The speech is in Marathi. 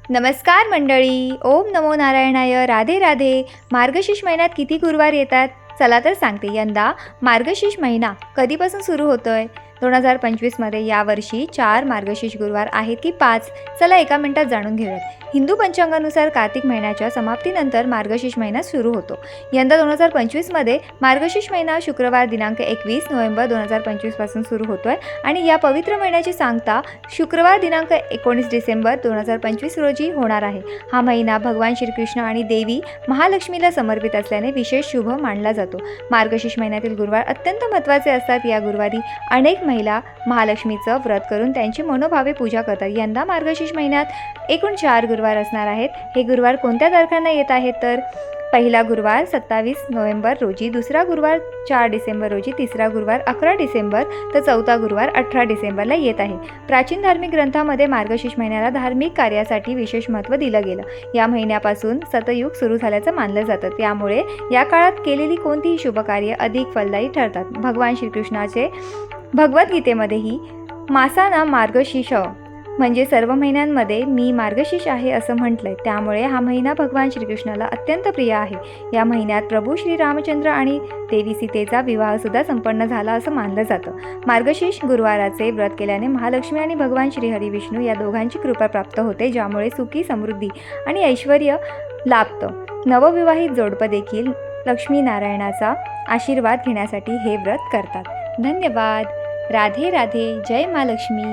नमस्कार मंडळी. ओम नमो नारायणाय. राधे राधे. मार्गशीर्ष महिन्यात किती गुरुवार येतात? चला तर सांगते. यंदा मार्गशीर्ष महिना कधीपासून सुरू होतोय? 2025मध्ये यावर्षी 4 मार्गशीर्ष गुरुवार आहेत की 5? चला एका मिनिटात जाणून घेऊयात. हिंदू पंचांगानुसार कार्तिक महिन्याच्या समाप्तीनंतर मार्गशीर्ष महिना सुरू होतो. यंदा 2025मध्ये मार्गशीर्ष महिना शुक्रवार दिनांक 21 नोव्हेंबर 2025 पासून सुरू होतोय आणि या पवित्र महिन्याची सांगता शुक्रवार दिनांक 19 डिसेंबर 2025 रोजी होणार आहे. हा महिना भगवान श्रीकृष्ण आणि देवी महालक्ष्मीला समर्पित असल्याने विशेष शुभ मानला जातो. मार्गशीर्ष महिन्यातील गुरुवार अत्यंत महत्त्वाचे असतात. या गुरुवारी अनेक महिला महालक्ष्मीचं व्रत करून त्यांची मनोभावे पूजा करतात. यंदा मार्गशीर्ष महिन्यात एकूण 4 गुरुवार असणार आहेत. हे गुरुवार कोणत्या तारखांना येत आहेत तर पहिला गुरुवार 27 नोव्हेंबर रोजी, दुसरा गुरुवार 4 डिसेंबर रोजी, तिसरा गुरुवार 11 डिसेंबर तर चौथा गुरुवार 18 डिसेंबरला येत आहे. प्राचीन धार्मिक ग्रंथामध्ये मार्गशीर्ष महिन्याला धार्मिक कार्यासाठी विशेष महत्त्व दिलं गेलं. या महिन्यापासून सतयुग सुरू झाल्याचं मानलं जातं. त्यामुळे या काळात केलेली कोणतीही शुभकार्य अधिक फलदायी ठरतात. भगवान श्रीकृष्णाचे भगवद्गीतेमध्येही मासाना मार्गशीर्ष म्हणजे सर्व महिन्यांमध्ये मी मार्गशीर्ष आहे असं म्हटलंय. त्यामुळे हा महिना भगवान श्रीकृष्णाला अत्यंत प्रिय आहे. या महिन्यात प्रभू श्री रामचंद्र आणि देवी सीतेचा विवाहसुद्धा संपन्न झाला असं मानलं जातं. मार्गशीर्ष गुरुवाराचे व्रत केल्याने महालक्ष्मी आणि भगवान श्री हरी विष्णू या दोघांची कृपा प्राप्त होते, ज्यामुळे सुखी, समृद्धी आणि ऐश्वर लाभतं. नवविवाहित जोडपं देखील लक्ष्मीनारायणाचा आशीर्वाद घेण्यासाठी हे व्रत करतात. धन्यवाद. राधे राधे. जय महालक्ष्मी.